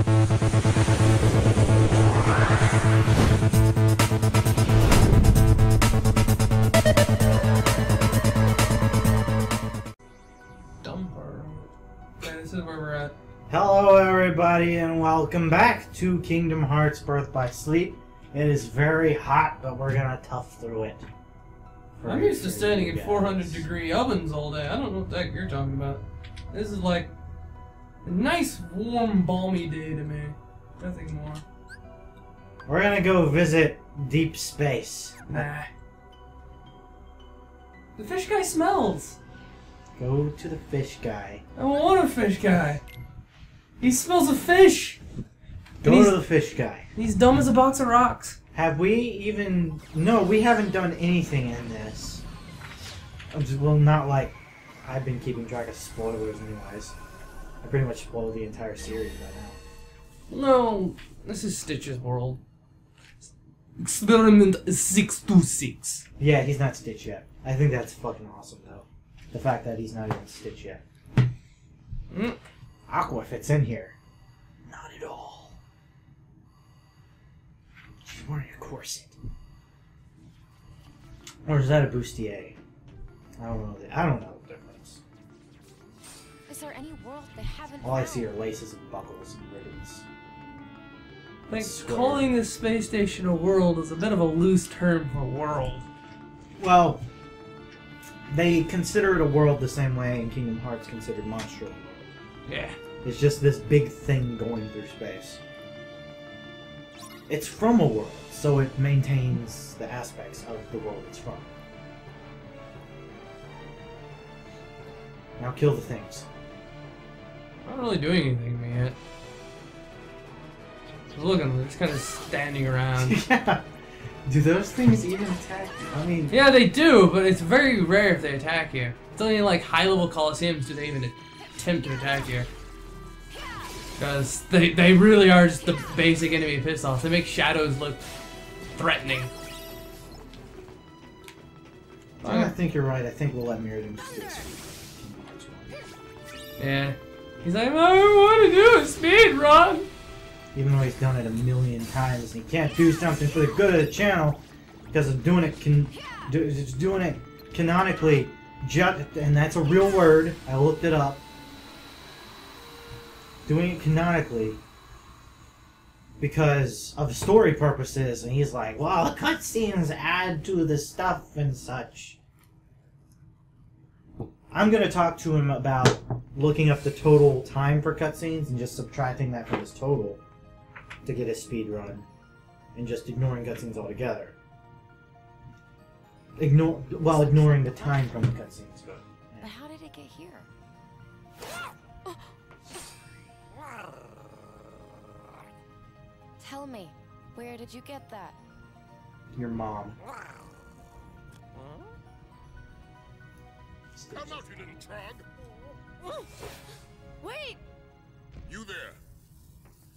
This is where we're at. Hello everybody and welcome back to Kingdom Hearts Birth by Sleep. It is very hot, but we're gonna tough through it. I'm used to standing in 400-degree ovens all day. I don't know what the heck you're talking about. This is like a nice, warm, balmy day to me. Nothing more. We're gonna go visit deep space. Nah. The fish guy smells. Go to the fish guy. I don't want a fish guy. He smells of fish. Go to the fish guy. He's dumb as a box of rocks. Have we even... No, we haven't done anything in this. Well, not like... I've been keeping track of spoilers anyways. I pretty much spoiled the entire series right now. No, this is Stitch's world. Experiment 626. Yeah, he's not Stitch yet. I think that's fucking awesome, though. The fact that he's not even Stitch yet. Aqua fits in here. Not at all. She's wearing a corset. Or is that a bustier? I don't know. I don't know the difference. Is there any world they haven't All I found? see are laces and buckles and ribbons. Like, calling this space station a world is a bit of a loose term for world. Well, they consider it a world the same way in Kingdom Hearts considered Monstro World. Yeah. It's just this big thing going through space. It's from a world, so it maintains the aspects of the world it's from. Now kill the things. Not really doing anything to me yet. Just looking, they're just kind of standing around. Yeah. Do those things even attack you? I mean... Yeah, they do, but it's very rare if they attack you. It's only like high-level Colosseums do they even attempt to attack you. Because they really are just the basic enemy piss-offs. They make shadows look threatening. I think you're right. I think we'll let Mirrodin just do this. Yeah. He's like, I want to do a speed run! Even though he's done it a million times, and he can't do something for the good of the channel because of doing it doing it canonically, and that's a real word. I looked it up. Doing it canonically because of story purposes, and he's like, "Well, the cutscenes add to the stuff and such." I'm gonna talk to him about looking up the total time for cutscenes and just subtracting that from his total to get a speed run, and just ignoring cutscenes altogether. While ignoring the time from the cutscenes. But how did it get here? Tell me, where did you get that? Your mom. Come out, you little trog! Wait! You there!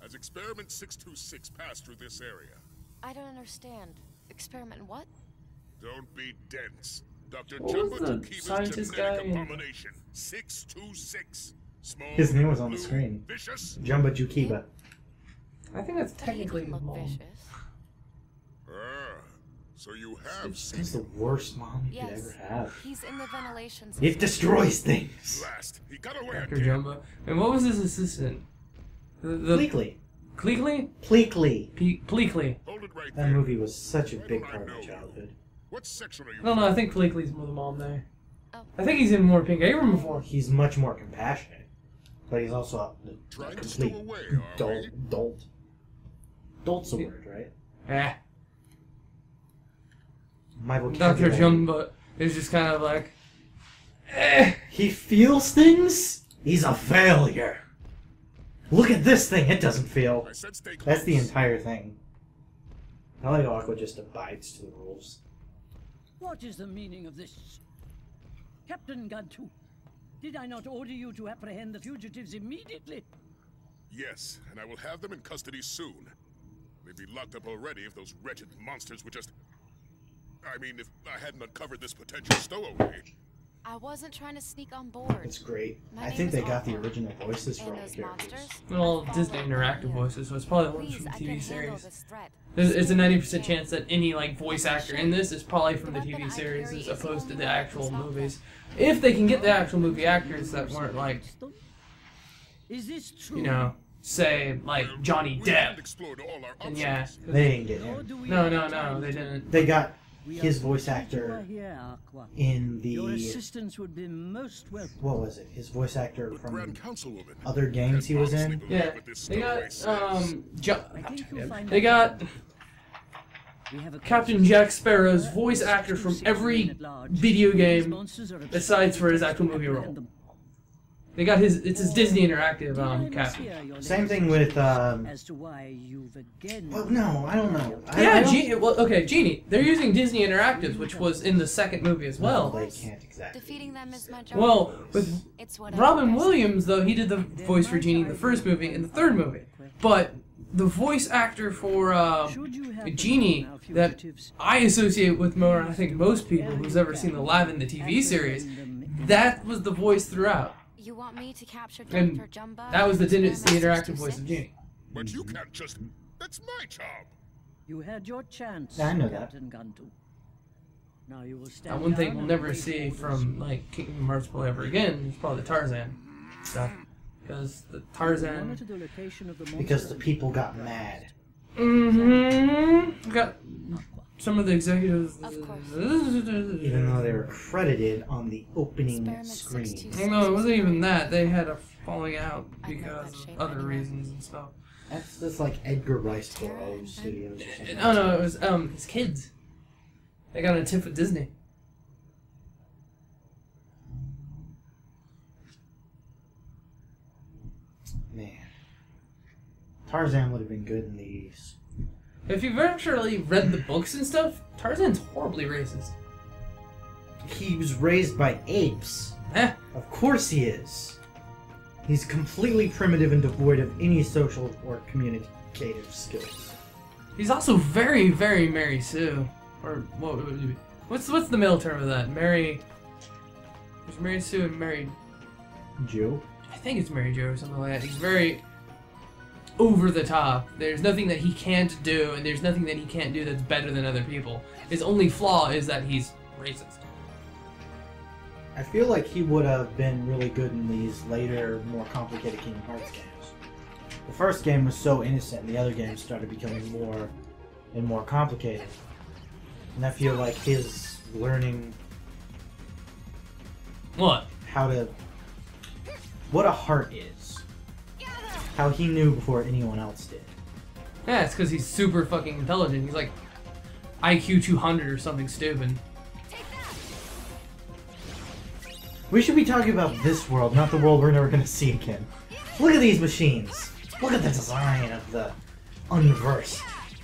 As Experiment 626 passed through this area. I don't understand. Experiment what? Don't be dense. Dr. What Jumbo was the Tukiba's scientist genetic guy in- abomination. 626. Small, His name was on the blue, screen. Vicious. Jumba Jukiba. I think that's But he technically didn't his look mom. vicious. So you have He's seen the worst mom you could Yes. ever have. He's in the ventilation system. It destroys things. Blast. He got away Dr. again. Jumbo. And what was his assistant? Pleakley. Cleekly? Pleakley. Pleakley. Hold it right That there. movie was such a big part of my childhood. What section are you I don't know, I think Pleakley's more the mom there. Oh. I think he's in more Pink Apron before. He's much more compassionate, but he's also a Trying to complete stow away, are dolt. we? Dolt. Dolt's a word, right? Eh. My vocabulary. Dr. Jumbo is just kind of like, eh. He feels things? He's a failure. Look at this thing, it doesn't feel. I said stay close. That's the entire thing. I like how Aqua just abides to the rules. What is the meaning of this? Captain Gantu, did I not order you to apprehend the fugitives immediately? Yes, and I will have them in custody soon. They'd be locked up already if those wretched monsters would just... I mean, if I hadn't uncovered this potential stowaway. I wasn't trying to sneak on board. It's great. My I name think is they got the Aqua. original voices for And all the those characters. monsters? Well, Disney Interactive voices, so it's probably the ones Please, from the I TV can handle series. this threat. It's a 90% chance that any like voice actor in this is probably from the TV series as opposed to the actual movies. If they can get the actual movie actors that weren't like, Is this true? you know, say like Johnny We haven't Depp. explored all our And options. yeah, They didn't get Nor him. do we no, have no, time no, they to- didn't. They got We his are voice glad you are actor here, Aqua. in Your the... assistance would be most welcome. What was it? His voice actor But from Grand Councilwoman, other games he was can't in? honestly Yeah, believe what this they story got says. I think you'll find they out. got We have a Captain Jack Sparrow's voice actor from every video game besides for his actual movie role. They got his. It's his Disney Interactive Captain. Same thing with, As to why you've again. well, no, I don't know. Yeah, I don't- Genie. Well, okay, Genie. They're using Disney Interactive, which was in the second movie as Well, well. they can't exactly. Defeating them is my job. Well, with It's what Robin Williams, though, he did the voice for Genie in the first movie and the third movie. But the voice actor for Genie that I associate with more, I think most people who's ever seen the live in the TV series, that was the voice throughout. You want me to capture And Dr. Jumba? that was the Spare Disney Masters Interactive voice of 26? Genie. But you can't just... That's my job. You had your chance, Yeah, I know that. Captain Gantu. Now you will stand That one thing down we'll and never wait see orders. from like Kingdom Hearts probably ever again is probably the Tarzan stuff, because the Tarzan. Monitor the location of the Because the monster. people got mad. Mm-hmm. Got some of the executives. Of course. Even though they were credited on the opening Experiment screen. 626. No, it wasn't even that. They had a falling out I know because that of shape other anyway. reasons and stuff. That's just like Edgar Rice Burroughs Studios or something. Oh no, it was his kids. They got a tip with Disney. Man. Tarzan would have been good in these. If you've actually read the books and stuff, Tarzan's horribly racist. He was raised by apes. Eh. Of course he is. He's completely primitive and devoid of any social or communicative skills. He's also very, very Mary Sue. Or what would it be? What's the middle term of that? Mary. There's Mary Sue and Mary. Joe? I think it's Mary Jo or something like that. He's very over the top. There's nothing that he can't do, and there's nothing that he can't do that's better than other people. His only flaw is that he's racist. I feel like he would have been really good in these later, more complicated Kingdom Hearts games. The first game was so innocent, and the other games started becoming more and more complicated. And I feel like his learning What? what a heart is. How he knew before anyone else did. Yeah, it's because he's super fucking intelligent. He's like IQ 200 or something stupid. We should be talking about this world, not the world we're never going to see again. Look at these machines. Look at the design of the unversed,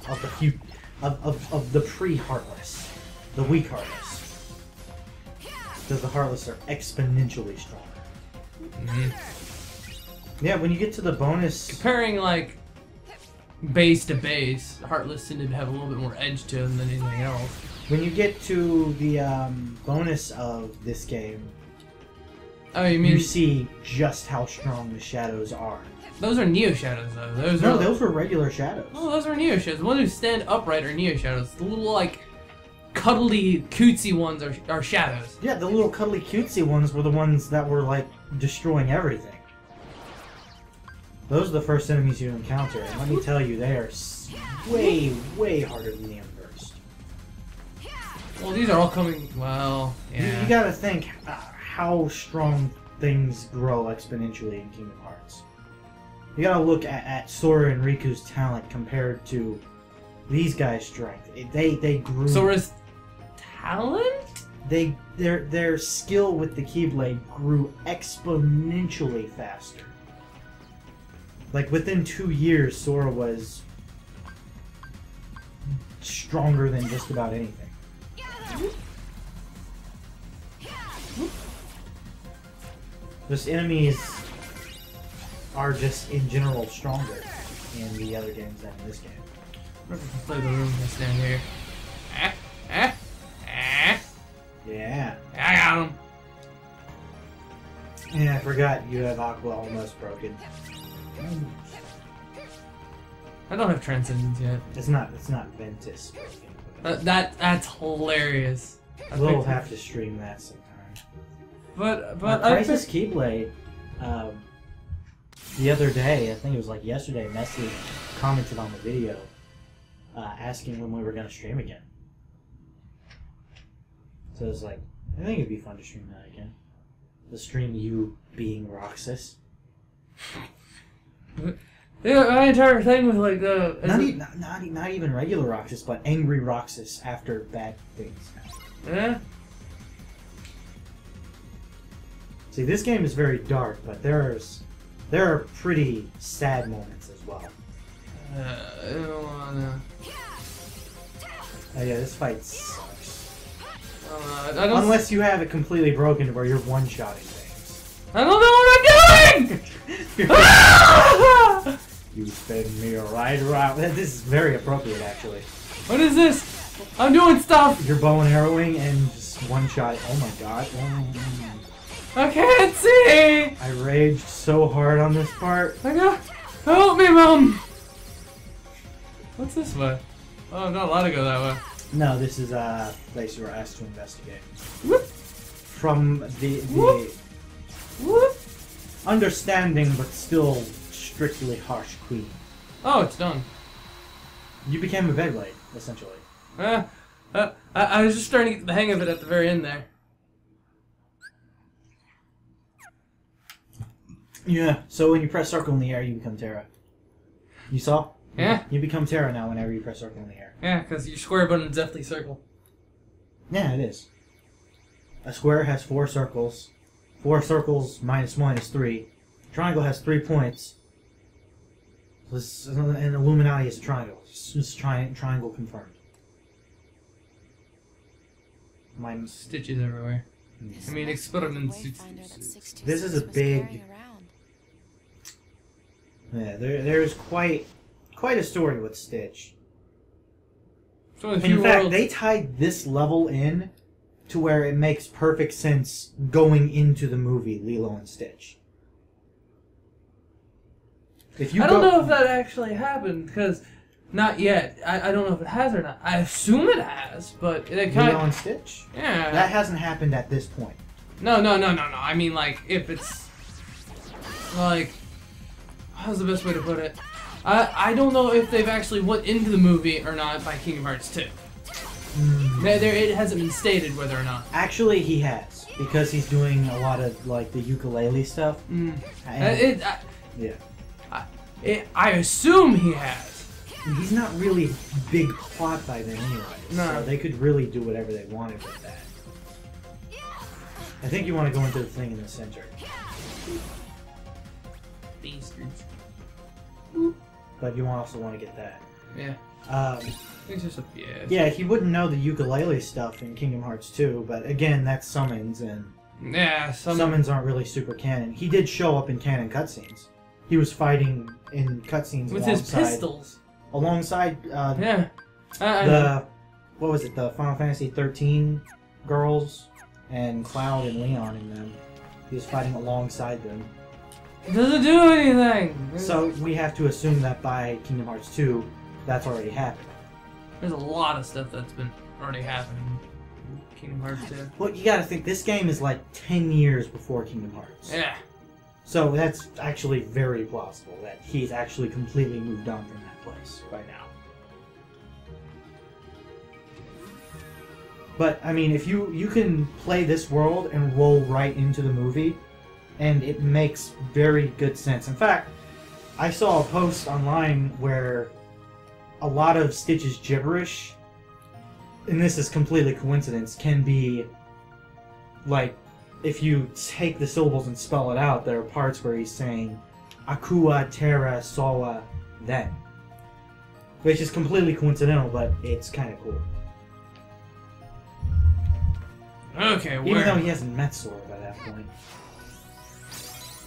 of the of the pre-Heartless, the weak Heartless. Because the Heartless are exponentially stronger. Yeah, when you get to the bonus, Comparing like base to base, Heartless seem to have a little bit more edge to them than anything else. when you get to the bonus of this game, Oh, you mean you see just how strong the shadows are. those are Neo Shadows though? Those No, are those were regular shadows. Oh, those are Neo Shadows. The ones who stand upright are Neo Shadows. The little like cuddly cutesy ones are Shadows. Yeah, the little cuddly cutesy ones were the ones that were like destroying everything. Those are the first enemies you encounter, and let me tell you, they are way, way harder than the Unversed. Well, these are all coming. Well, yeah. You gotta think how strong things grow exponentially in Kingdom Hearts. You gotta look at Sora and Riku's talent compared to these guys' strength. They grew. Sora's talent? Their skill with the Keyblade grew exponentially faster. Like within 2 years, Sora was stronger than just about anything. Those enemies are just in general stronger in the other games than in this game. Let's play the room that's down here. Ah, ah, ah. Yeah. I got him. Yeah, I forgot you have Aqua almost broken. I don't have Transcendence yet. It's not Ventus broken. That's hilarious. We'll have to stream that sometime. But Crisis Keyblade, the other day, I think it was like yesterday, Messi commented on the video asking when we were going to stream again. So it was like, I think it'd be fun to stream that again. To stream you being Roxas. Yeah, my entire thing was like the not even regular Roxas, but angry Roxas after bad things happen. Yeah. See, this game is very dark, but there are pretty sad moments as well. I don't wanna. Oh yeah, this fight sucks. I don't. Unless you have it completely broken to where you're one-shotting things. I don't know what I'm doing. Ah! You spin me right around. This is very appropriate, actually. What is this? I'm doing stuff. You're bow and arrowing and just one-shot. Oh my god. I can't see. I raged so hard on this part. Help me, Mom. What's this way? Oh, I'm not allowed to go that way. No, this is a place you were asked to investigate. Whoop. From the Whoop. Whoop. understanding but still strictly harsh queen. Oh, it's done. You became a Beyblade, essentially. I was just starting to get the hang of it at the very end there. Yeah, so when you press circle in the air, you become Terra. You saw? Yeah. You become Terra now whenever you press circle in the air. Yeah, because your square button is definitely circle. Yeah, it is. A square has 4 circles. 4 circles minus 1 is 3. Triangle has 3 points. And Illuminati is a triangle. It's triangle confirmed. My Stitches everywhere. I mean, experiments. This is a big. Yeah, there's quite a story with Stitch. So In fact, they tied this level in to where it makes perfect sense going into the movie Lilo and Stitch. If you I don't know if that actually happened, because not yet. I don't know if it has or not. I assume it has, but it kind Lilo of... and Stitch? Yeah. That hasn't happened at this point. No. I mean, like, if it's... Like... How's the best way to put it? I don't know if they've actually went into the movie or not by Kingdom Hearts 2. It hasn't been stated whether or not. Actually, he has, because he's doing a lot of like the ukulele stuff. Yeah. I assume he has. He's not really big plot by then anyway, No. so they could really do whatever they wanted with that. I think you want to go into the thing in the center. Bastards. But you also want to get that. Yeah. It's just a Yeah, he wouldn't know the ukulele stuff in Kingdom Hearts 2, but again, that's summons, and Yeah, summons aren't really super canon. He did show up in canon cutscenes. He was fighting in cutscenes with his pistols. Alongside, Yeah. what was it, the Final Fantasy 13 girls, and Cloud and Leon in them. He was fighting alongside them. It doesn't do anything! So we have to assume that by Kingdom Hearts 2, that's already happened. There's a lot of stuff that's been already happening in Kingdom Hearts 2. Well, you gotta think, this game is like 10 years before Kingdom Hearts. Yeah. So that's actually very plausible that he's actually completely moved on from that place by now. But, I mean, if you can play this world and roll right into the movie, and it makes very good sense. In fact, I saw a post online where a lot of Stitch's gibberish, and this is completely coincidence, can be like, if you take the syllables and spell it out, there are parts where he's saying Aqua, Terra, Sola, then. Which is completely coincidental, but it's kind of cool. Okay, Even though he hasn't met Sora by that point.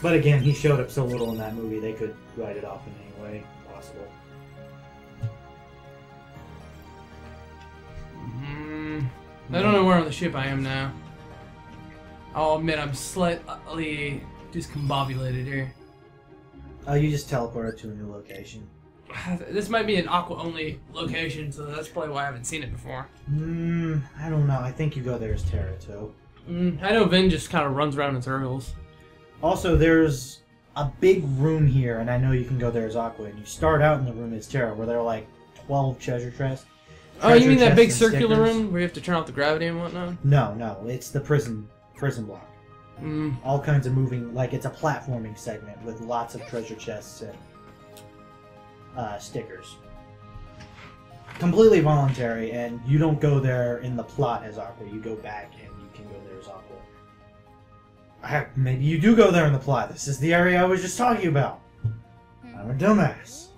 But again, he showed up so little in that movie, they could write it off in any way possible. I don't know where on the ship I am now. I'll admit I'm slightly discombobulated here. Oh, you just teleported to a new location. This might be an Aqua only location, so that's probably why I haven't seen it before. I don't know. I think you go there as Terra too. I know Vin just kind of runs around in circles. Also, there's a big room here, and I know you can go there as Aqua, and you start out in the room as Terra, where there are like 12 treasure chests. Oh, you mean that big chests and circular stickers. room where you have to turn off the gravity and whatnot? No, it's the prison block. Mm. All kinds of moving, like it's a platforming segment with lots of treasure chests and stickers. Completely voluntary, and you don't go there in the plot as Aqua. You go back and you can go there as Aqua. Maybe you do go there in the plot. This is the area I was just talking about. I'm a dumbass.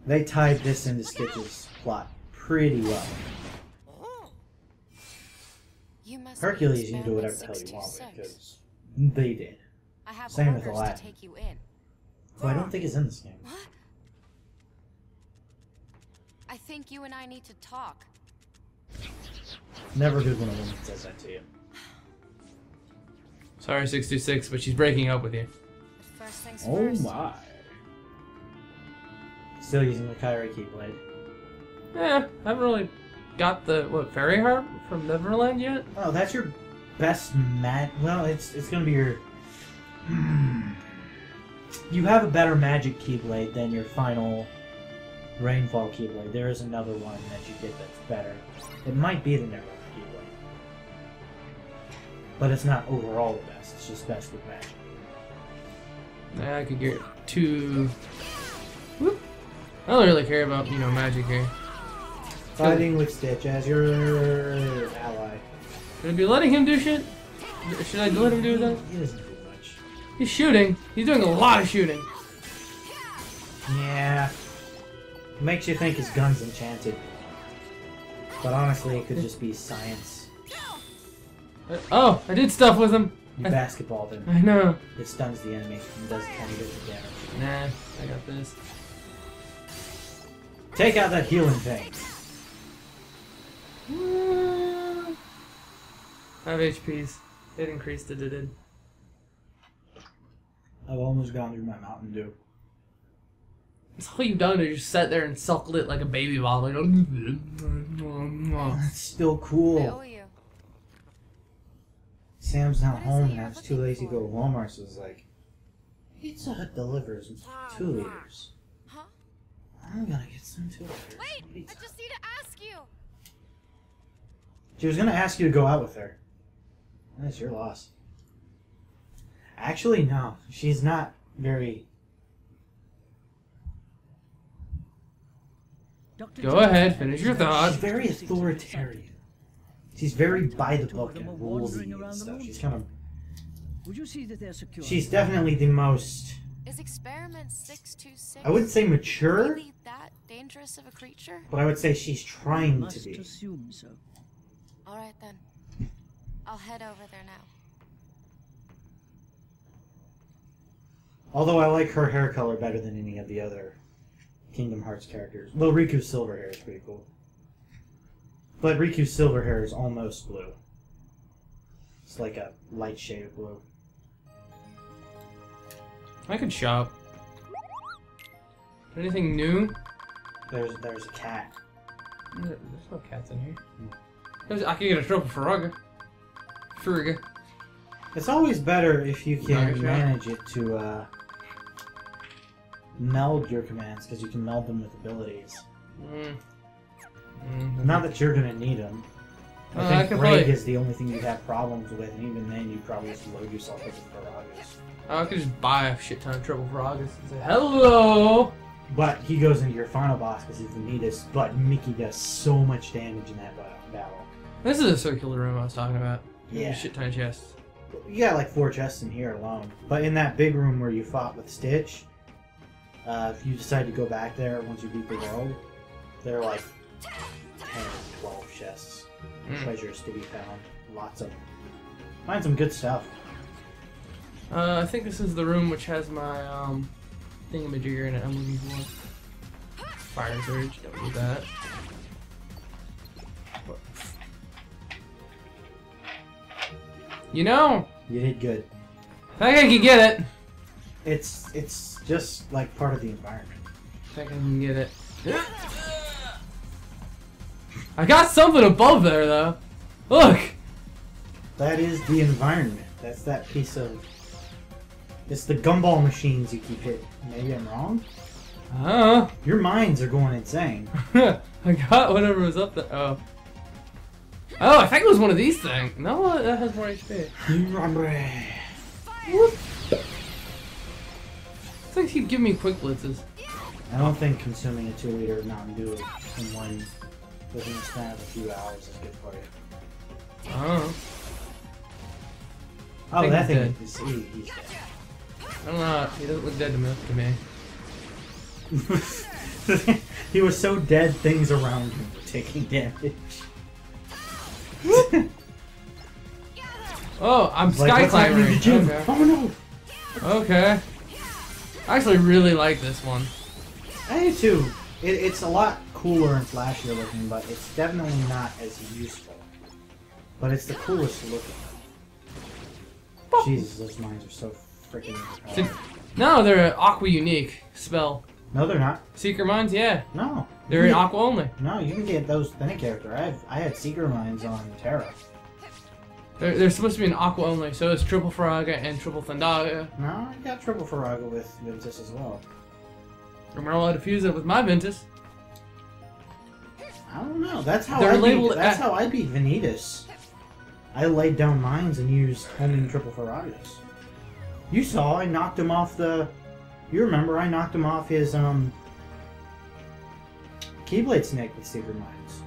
They tied this into Stitch's plot pretty well. You must Hercules, be you can do whatever the hell you want with it, because they did. I have Same with orders Aladdin. to take you in. Who I don't think is in this game. What? I think you and I need to talk. Never good when a woman says that to you. Sorry, 626, but she's breaking up with you. But first things Oh first. my. Still using the Kyrie Keyblade. Yeah, I haven't really got the, fairy harp from Neverland yet? Oh, that's your best well, it's gonna be your... You have a better magic Keyblade than your final Rainfall Keyblade. There is another one that you get that's better. It might be the Neverland Keyblade. But it's not overall the best, it's just best with magic. Yeah, I could get 2... Whoop. I don't really care about, magic here. Fighting with Stitch as your ally. Should I be letting him do shit? Should I let him do that? He doesn't do much. He's shooting. He's doing a lot of shooting. Yeah. Makes you think his gun's enchanted. But honestly, it could just be science. Oh, I did stuff with him. You basketballed him. I know. It stuns the enemy and does 20 bits of damage. Nah, I got this. Take out that healing thing. 5 HPs. It increased it, it did. I've almost gone through my Mountain Dew. That's all you've done is just sat there and suckle it like a baby bottle. That's still I cool. owe you. Sam's not What is home it and I you're was too looking lazy to go to for? Walmart, so I was like, Pizza Hut delivers 2 liters. Huh? I'm gonna get some 2 liters. Wait! Pizza. I just need to ask you! She was gonna ask you to go out with her. That's your loss. Actually, no. She's not very... Dr. Go Jones ahead, has finish your been thought. She's very authoritarian. She's very by the book Them and all rulesy wandering and around the stuff. moon. She's kind of... Would you see that they're secure? She's definitely the most... Is experiment 626 I wouldn't say mature, really that dangerous of a creature? but I would say she's trying to Must be. assume so. Alright then. I'll head over there now. Although I like her hair color better than any of the other Kingdom Hearts characters. Well, Riku's silver hair is pretty cool. But Riku's silver hair is almost blue. It's like a light shade of blue. I could shop. Anything new? There's a cat. There's no cats in here. I could get a trophy for Raga. Fruga. It's always better if you Nice, can yeah. manage it to meld your commands, because you can meld them with abilities. Not that you're gonna need them. I I think could Break probably- is the only thing you have problems with, and even then you'd probably just load yourself up with Faragas. I could just buy a shit ton of triple Frogs and say, hello! But he goes into your final boss because he's the neatest, but Mickey does so much damage in that battle. This is a circular room I was talking about. Yeah. A shit ton of chests. You got like 4 chests in here alone. But in that big room where you fought with Stitch, if you decide to go back there once you beat the world, there are like 10 or 12 chests. Treasures to be found. Lots of them. Find some good stuff. I think this is the room which has my thingamajigger in it I'm looking for. Fire Surge, don't need that. You know, You did good. I think I can get it. It's just like part of the environment. I think I can get it. I got something above there though. Look. That is the environment. That's that piece of... It's the gumball machines you keep hitting. Maybe I'm wrong? Your minds are going insane. I got whatever was up there. Oh. Oh, I think it was one of these things. No, that has more HP. It's like he'd give me quick blitzes. I don't think consuming a 2-liter Mountain Dew in one within the span of a few hours is good for you. Oh. Oh, think that he's thing dead. is he's dead. I don't know. He doesn't look dead to me. He was so dead, things around him were taking damage. Oh, I'm Like, sky what's happening climbing. to Jim? Okay. Oh no! Okay. I actually really like this one. I do too. It's a lot cooler and flashier looking, but it's definitely not as useful. But it's the coolest looking. Jesus, those mines are so freaking overpowered. No, they're an Aqua unique spell. No, they're not. Seeker mines, yeah. No. They're in Aqua only. No, you can get those with any character. I had Seeker mines on Terra. They're supposed to be an Aqua only, so it's Triple Faraga and Triple Thundaga. No, I got Triple Faraga with Ventus as well. Am I allowed to fuse it with my Ventus? I don't know. That's how They're I beat. labeled That's at- how I beat Vanitas. I laid down mines and used homing Triple Faragas. You saw I knocked him off the. You remember I knocked him off his Keyblade Snake with Secret Mines.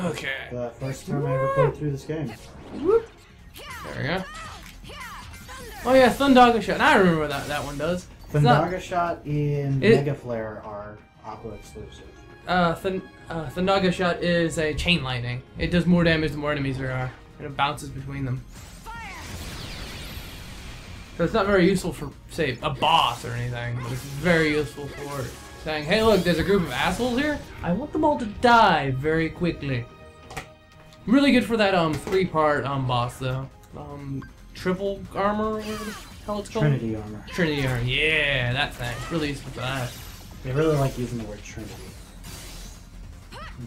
Okay. The first time I ever played through this game. Whoop. There we go. Oh yeah, Thundaga Shot. I remember what that one does. It's not- Thundaga Shot and Mega Flare are Aqua exclusive. Thundaga Shot is a chain lightning. It does more damage the more enemies there are, and it bounces between them. So it's not very useful for, say, a boss or anything, but it's very useful for saying, hey look, there's a group of assholes here. I want them all to die very quickly. Really good for that 3-part boss though. Triple armor, or whatever the hell it's called? Trinity Armor. Trinity armor, yeah, that thing. Really useful for that. They really like using the word Trinity.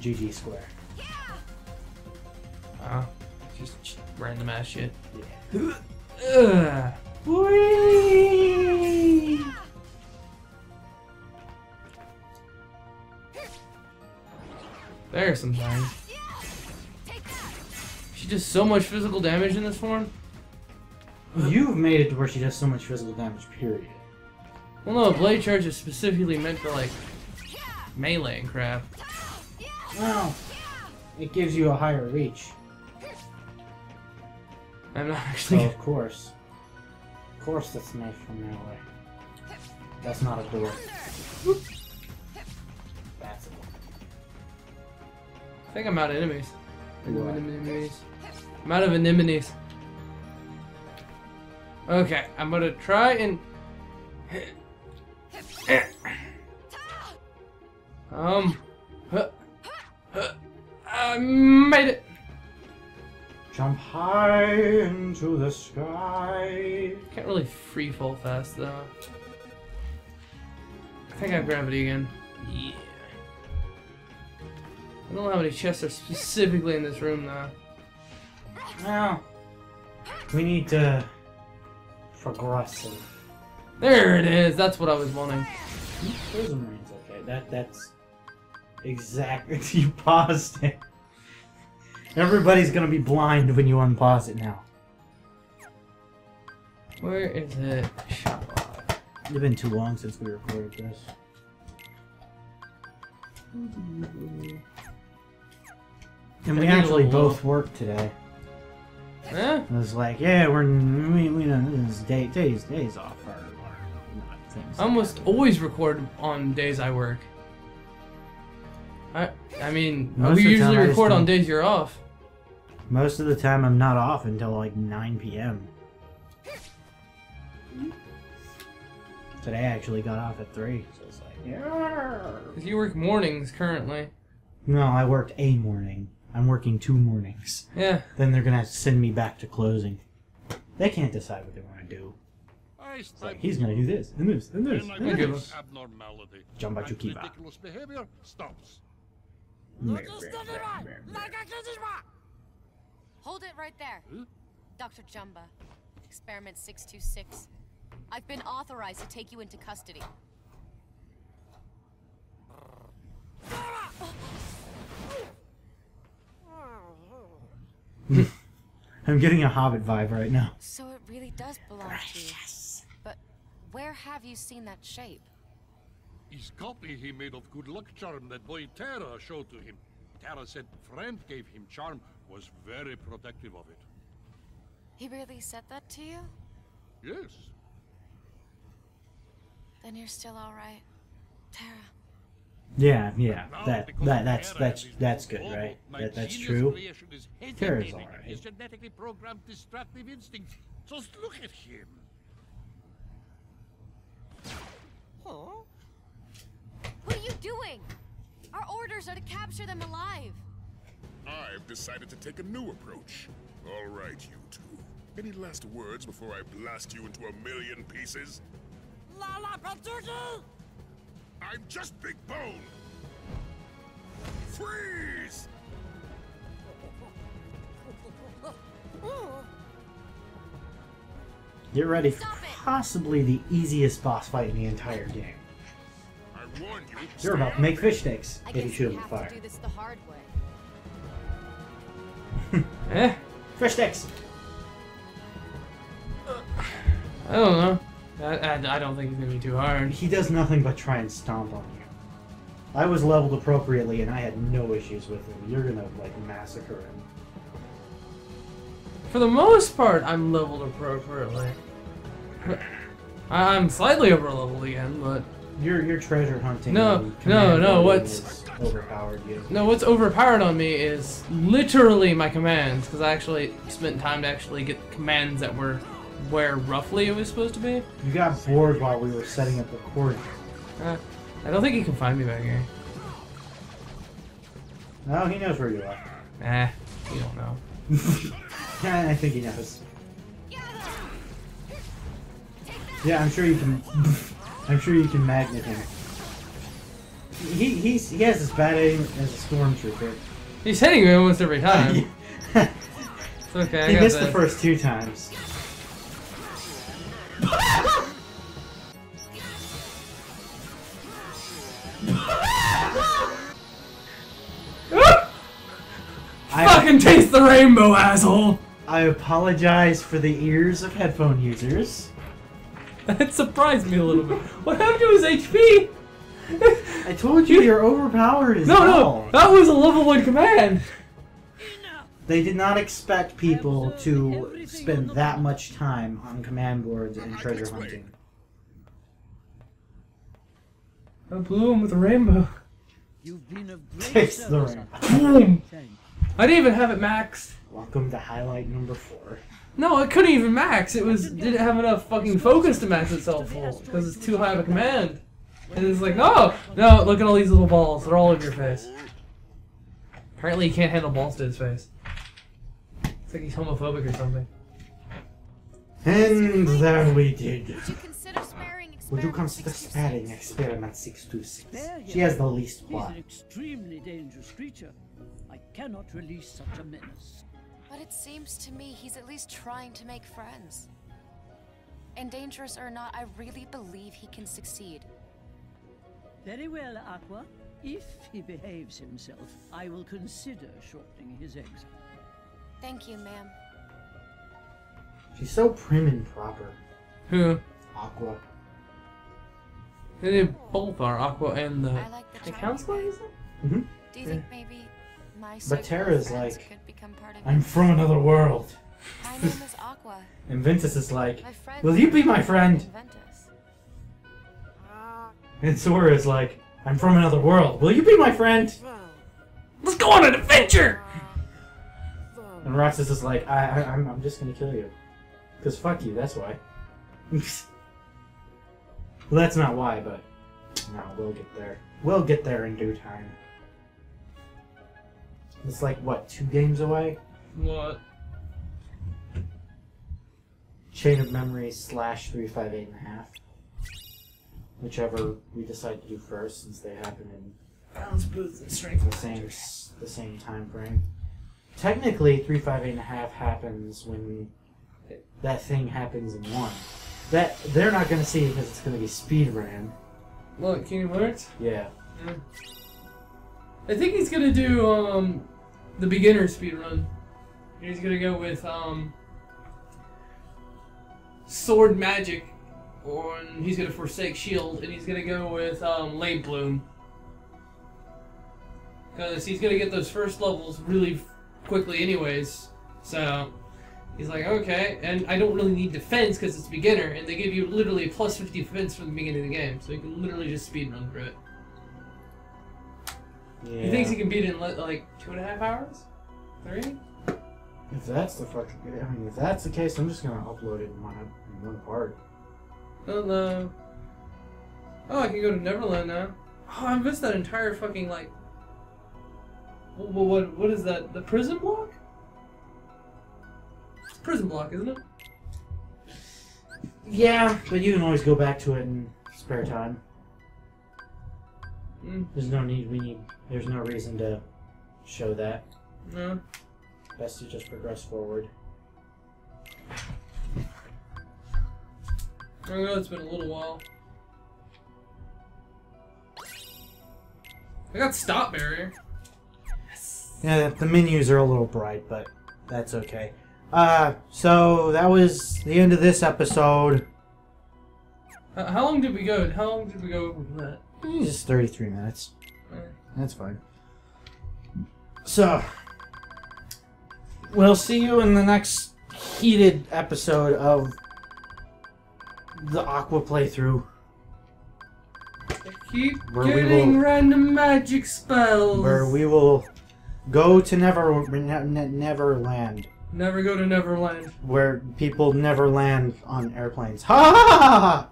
GG square. Just random ass shit. Yeah. Ugh. Whee! There's some things. She does so much physical damage in this form. You've made it to where she does so much physical damage, period. Well, no, Blade Charge is specifically meant for like melee and crap. Well, it gives you a higher reach. I'm not So actually. of course that's made from melee. That's not a door. That's a door. I think I'm out of enemies. You are. I'm out of anemones. Okay, I'm gonna try and. I made it. Jump high into the sky. Can't really free fall fast though. I think I have gravity again. Yeah. I don't know how many chests are specifically in this room though. Well, we need to progress. There it is. That's what I was wanting. Prism Rain's okay. That's exactly. You paused it. Everybody's gonna be blind when you unpause it now. Where is it? It's been too long since we recorded this. And we I need a actually little both worked today. Huh? It was like, yeah, we know this is days off or not things. I almost always record on days I work. I mean, Most we of the time usually I just record on don't. days you're off. Most of the time I'm not off until like 9 p.m. Today I actually got off at 3, so it's like, yeah. 'Cause you work mornings currently. No, I worked a morning. I'm working 2 mornings. Yeah. Then they're gonna have to send me back to closing. They can't decide what they want to do. It's like, he's gonna do this, and this, and this, and this. Abnormality. Jambachukiba. Ridiculous behavior stops. Hold it right there. Huh? Dr. Jumba. Experiment 626. I've been authorized to take you into custody. I'm getting a Hobbit vibe right now. So it really does belong to you. But where have you seen that shape? His copy he made of good luck charm that boy Terra showed to him. Terra said friend gave him charm, was very protective of it. He really said that to you? Yes. Then you're still alright. Tara. Yeah, that's good, right? That's true. Terra's His alright. genetically programmed destructive instincts. Just look at him. What are you doing? Our orders are to capture them alive. I've decided to take a new approach. All right, you two. Any last words before I blast you into a million pieces? I'm just Big Bone! Freeze! Get ready for possibly the easiest boss fight in the entire game. I warned you. You're about to make fish sticks I if you guess shoot we them with have fire. to do this the hard way. Eh? Fish sticks! I don't know. I don't think it's gonna be too hard. He does nothing but try and stomp on you. I was leveled appropriately and I had no issues with him. You're gonna, like, massacre him. For the most part, I'm leveled appropriately. I'm slightly over leveled again, but Your treasure hunting. No, and no, command no, building what's- is overpowered you. no. What's overpowered on me is literally my commands, because I actually spent time to actually get commands that were where roughly it was supposed to be. You got bored while we were setting up recording. I don't think he can find me back here. No, he knows where you are. You don't know. Yeah, I think he knows. Yeah, I'm sure you can. I'm sure you can magnet him. He has as bad aim as a stormtrooper. He's hitting me almost every time. It's okay. I He got missed this. the first 2 times. Fucking taste the rainbow, asshole! I apologize for the ears of headphone users. That surprised me a little bit. What happened to his HP? I told you you're overpowered as No, hell. no, that was a level 1 command. They did not expect people to spend that much time on command boards and treasure hunting. I blew him with a rainbow. You've been of great Taste the service. rainbow. Boom! Thank you. I didn't even have it maxed. Welcome to highlight number 4. No, it couldn't even max. It didn't have enough fucking focus to max itself full because it's too high of a command. And it's like, no, look at all these little balls. They're all over your face. Apparently, he can't handle balls to his face. It's like he's homophobic or something. And there we did. Would you consider sparing Would you experiment consider 626? sparing experiment 626? Spare him. She has the least He's plot. an extremely dangerous creature. I cannot release such a menace. But it seems to me he's at least trying to make friends. And dangerous or not, I really believe he can succeed. Very well, Aqua. If he behaves himself, I will consider shortening his exile. Thank you, ma'am. She's so prim and proper. Who? Aqua. They both are, Aqua and the I like the counselor, try. is it? Mm-hmm. Do you think maybe my But circle Terra's of friends like, could become part of I'm it? from another world. My name is Aqua. And Ventus is like, My friend. will you be my friend? Ventus. And Sora is like, I'm from another world. Will you be my friend? Let's go on an adventure! And Roxas is like, I'm just gonna kill you. Because fuck you, that's why. Well, that's not why, but no, we'll get there. We'll get there in due time. It's like, what, 2 games away? What? Chain of Memory / 358.5. Whichever we decide to do first, since they happen in Balance boost and strength. the same time frame. Technically, 358.5 happens when that thing happens in 1. That they're not going to see because it's going to be speed ran. What, Kingdom Hearts? Yeah. Yeah. I think he's gonna do the beginner speed run. He's gonna go with sword magic, and he's gonna forsake shield, and he's gonna go with Lane Bloom. Because he's gonna get those first levels really quickly anyways. So he's like, okay, and I don't really need defense because it's beginner, and they give you literally a plus 50 defense from the beginning of the game, so you can literally just speed run through it. Yeah. He thinks he can beat it in like 2.5 hours? 3? If that's the fucking, I mean, if that's the case, I'm just gonna upload it in one part. Oh no. Oh, I can go to Neverland now. Oh, I missed that entire fucking like. What is that? The prison block? It's prison block, isn't it? Yeah, but you can always go back to it in spare time. There's no need. There's no reason to show that. No. Best to just progress forward. I know it's been a little while. I got stop barrier. Yeah, the menus are a little bright, but that's okay. So that was the end of this episode. How long did we go? How long did we go over that? Just 33 minutes. Alright. That's fine. So, we'll see you in the next heated episode of the Aqua playthrough. I keep Where we getting will- random magic spells. Where we will go to Neverland. Never go to Neverland. Where people never land on airplanes. Ha ha ha ha!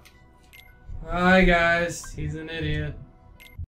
Hi guys, he's an idiot.